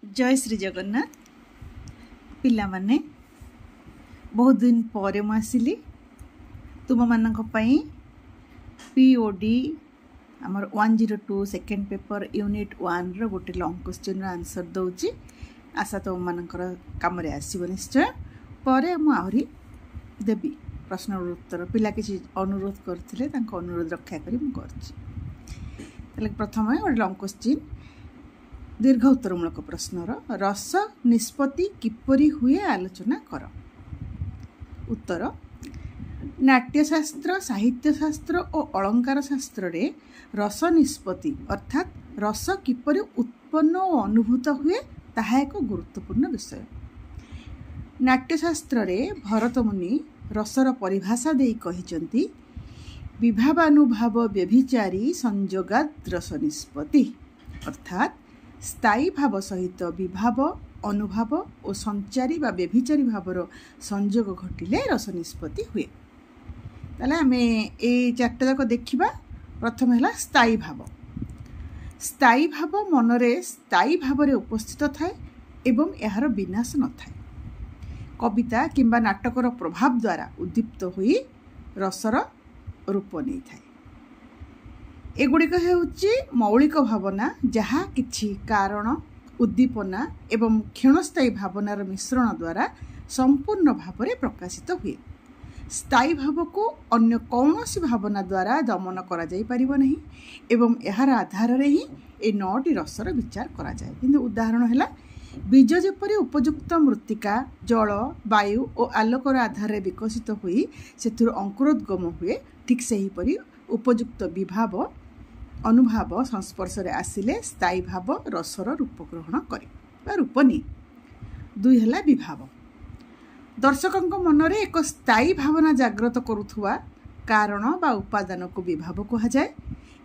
जय श्री जगन्नाथ पिला माने बहुत दिन पर आसिली तुम मानक पीओडी आमर 102 सेकेंड पेपर यूनिट 1 रो गोटे लॉन्ग क्वेश्चन आंसर दउची आशा तुम मानकर काम रे आसीबो निश्चय परे मु आहुरी देबी प्रश्न उत्तर पिला किसी अनुरोध करथिले तांको अनुरोध रक्षा करी मु करछि। तले प्रथम गोटे लॉन्ग क्वेश्चन दीर्घ उत्तरमूलक प्रश्नर रस निष्पत्ति किपरि हुए आलोचना कर। उत्तर नाट्यशास्त्र साहित्यशास्त्र और अलंकार शास्त्र रे रस निष्पत्ति अर्थात रस किपरि उत्पन्न और अनुभूत हुए ताहा एक गुरुत्वपूर्ण विषय। नाट्यशास्त्र रे भरत मुनि रसर परिभाषा देई कहिचंती विभावानुभाव व्यभिचारी संयोगात् रस निष्पत्ति अर्थात स्थायी भाव सहित विभाव अनुभाव और संचारी बा व्यभिचारी भावर संयोग घटिले रस निष्पत्ति हुए। ताले आमे ए चारटा जाक देखिबा। प्रथम हैला स्थायी भाव। स्थायी भाव मनरे स्थायी भाव रे उपस्थित थाए एवं एहार विनाश न थाए। कविता किंबा नाटकर प्रभाव द्वारा उद्दीप्त होई रसर रूप नहीं थाए। एगुड़िक हेउची मौलिक भावना जहा किछि कारण उद्दीपना एवं क्षणस्थायी भावनार मिश्रण द्वारा संपूर्ण भाव में प्रकाशित हुए। स्थायी भाव को अन्य कौनसी भावना द्वारा दमन करा जाई परिबो नहीं एवं एहार आधार रे ही ए नौटी रसर विचार करा जाए। किंतु उदाहरण हैला बीज जेपरि उपयुक्त मृत्तिका जल वायु और आलोकर आधार रे विकसित हुई सेथुर अंकुरोद्गम हुए ठीक सही परि उपयुक्त विभाव अनुभाव संस्पर्श रे आसिले स्थायी भाव रसर रूप ग्रहण करे रूप नि। दुई हला विभाव। दर्शकଙ୍କ मनरे एक स्थायी भावना जागृत करुथुवा कारण बा उपादान को विभाव कहा जाए।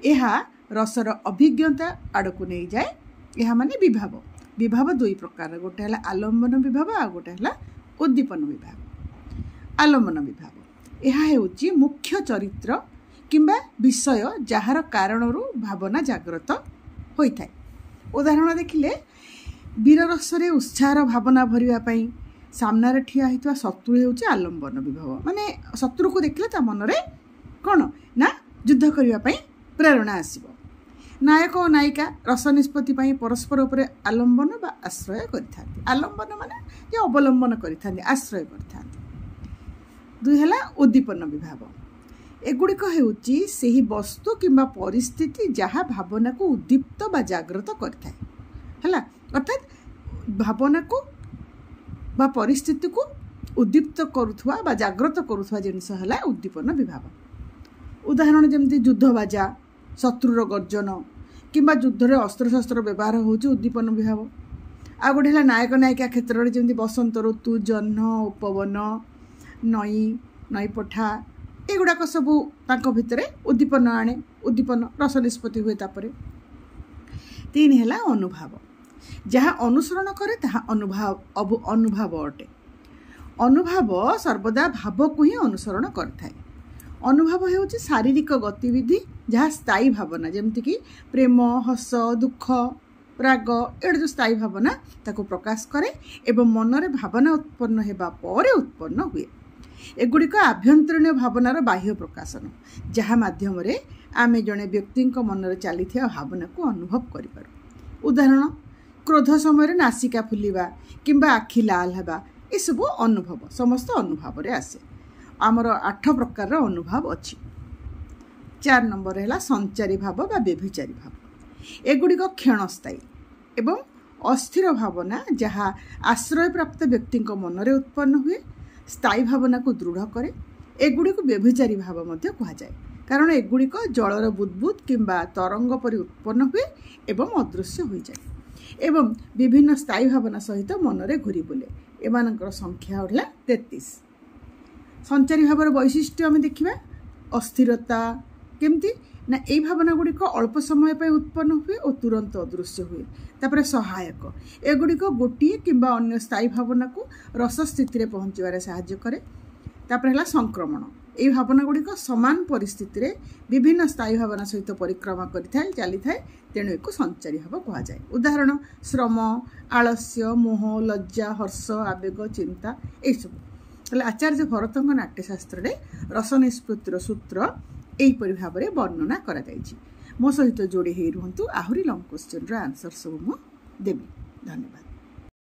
एहा रसर अभिज्ञता आड़कु नहीं जाए। एहा माने विभाव। विभाव दुई प्रकार गोटे हला आलंबन विभाव आ गोटे हला उद्दीपन विभाव। आलंबन विभाव एहा हेउची मुख्य चरित्र किंबा विषय जहार कारणरू भावना जागृत होता है। उदाहरण देखिले वीर रसरे उत्साह भावना भरिया पई सामने ठिया होता शत्रु हेउची आलंबन विभाव। माने शत्रु को देखले ता मनरे कौन ना युद्ध करिया पई प्रेरणा आसीबो। नायक और नायिका रस निष्पत्ति पई परस्पर उपरे आलंबन बा आश्रय करिथांती। आलंबन माने जे अवलंबन करिथांती आश्रय करिथांती। दुई हला उद्दीपन विभाव। एगुड़िक हेउची सेही वस्तु किंबा परिस्थिति जहा भावना को उद्दीप्त बा जागृत करथाय हला अर्थात भावना को बा परिस्थिति को उद्दीप्त करुथुवा बा जागृत करुथुवा जिनिस हला उद्दीपन विभाव। उदाहरण जेमति युद्ध बाजा शत्रुर गर्जन किंबा युद्ध रे अस्त्र शस्त्र व्यवहार होउची उद्दीपन विभाव। आ गोटे हला नायक नायिका क्षेत्र रे जेमति बसंत ऋतु जह्न उपवन नई नई पठा एगुड़ाक सबू तांको भितरे उद्दीपन आने उद्दीपन रस निष्पत्ति हुए। तापरे तीन हैला अनुभाव। जहाँ अनुसरण करे ताहा अनुभाव अनुभाव अटे। अनुभाव सर्वदा भाव को ही अनुसरण करथाय। अनुभाव हेउची शारीरिक गतिविधि जहाँ स्थायी भावना जेमति कि प्रेम हस दुख राग एड जो स्थायी भावना ताको प्रकाश करे एवं मनरे भावना उत्पन्न हेबा परे उत्पन्न हुए। एगुड़िक आभ्यंतरीण भावनार बाह्य प्रकाशन जहाँ माध्यम रे आमे जने व्यक्ति मनरे चली भावना को अनुभव करिपारू। उदाहरण क्रोध समय नासिका फुलिबा किंबा आखि लाल हेबा ए सब अनुभव समस्त अनुभव रे आसे। आमर 8 प्रकार अनुभव अछि। 4 नंबर हैला संचारी भाव बा व्यभिचारी भाव। एगुड़िक क्षणस्थायी एवं अस्थिर भावना जहाँ आश्रय प्राप्त व्यक्ति मनरे उत्पन्न हुए स्थायी भावना को दृढ़ करे। एगुड़ी को व्यभिचारी भाव मध्य कहा जाए कारण एगुड़िक जलर बुदबुद किंबा तरंग परि उत्पन्न हुए एवं अदृश्य हो जाए एवं विभिन्न स्थायी भावना सहित मनरे घूरी बुले। एमानकर संख्या होला 33। संचारी भावर वैशिष्ट्य आम देखा अस्थिरता केमती ना यही भावना गुड़िक अल्प समय पर उत्पन्न हुए और तुरंत अदृश्य हुए। तापर सहायक एगुड़िक गोटे किंबा अन्य स्थायी भावना को रस स्थिति में पहुँचवे साहाय्य करे। तापर है संक्रमण এই ভাবনাଗୁଡ଼ିକ ସମାନ ପରିସ୍ଥିତିରେ ବିଭିନ୍ନ ସ୍ଥାୟୀ ଭାବନା ସହିତ ପରିକ୍ରମା କରିଥାଏ ଚାଲିଥାଏ, ତେଣୁ ଏକୁ ସଞ୍ଚାରୀ ଭାବ କୁହାଯାଏ। ଉଦାହରଣ ଶ୍ରମ, ଆଳସ୍ୟ, ମୋହ, ଲଜ୍ଜା, ହର୍ଷ, ଆବେଗ, ଚିନ୍ତା ଏଇସବୁ। ତାହେଲେ ଆଚାର୍ଯ୍ୟ ଭରତଙ୍କ ନାଟ୍ୟଶାସ୍ତ୍ରରେ ରସ ନିଷ୍ପତ୍ତିର ସୂତ୍ର ଏହିପରି ଭାବରେ ବର୍ଣ୍ଣନା କରାଯାଇଛି। ମୋ ସହିତ ଯୋଡ଼ି ହେଇ ରୁହନ୍ତୁ, ଆହୁରି ଲଙ୍ଗ କ୍ୱେଶ୍ଚନର ଆନ୍ସର ସବୁ ମୁଁ ଦେବି। ଧନ୍ୟବାଦ।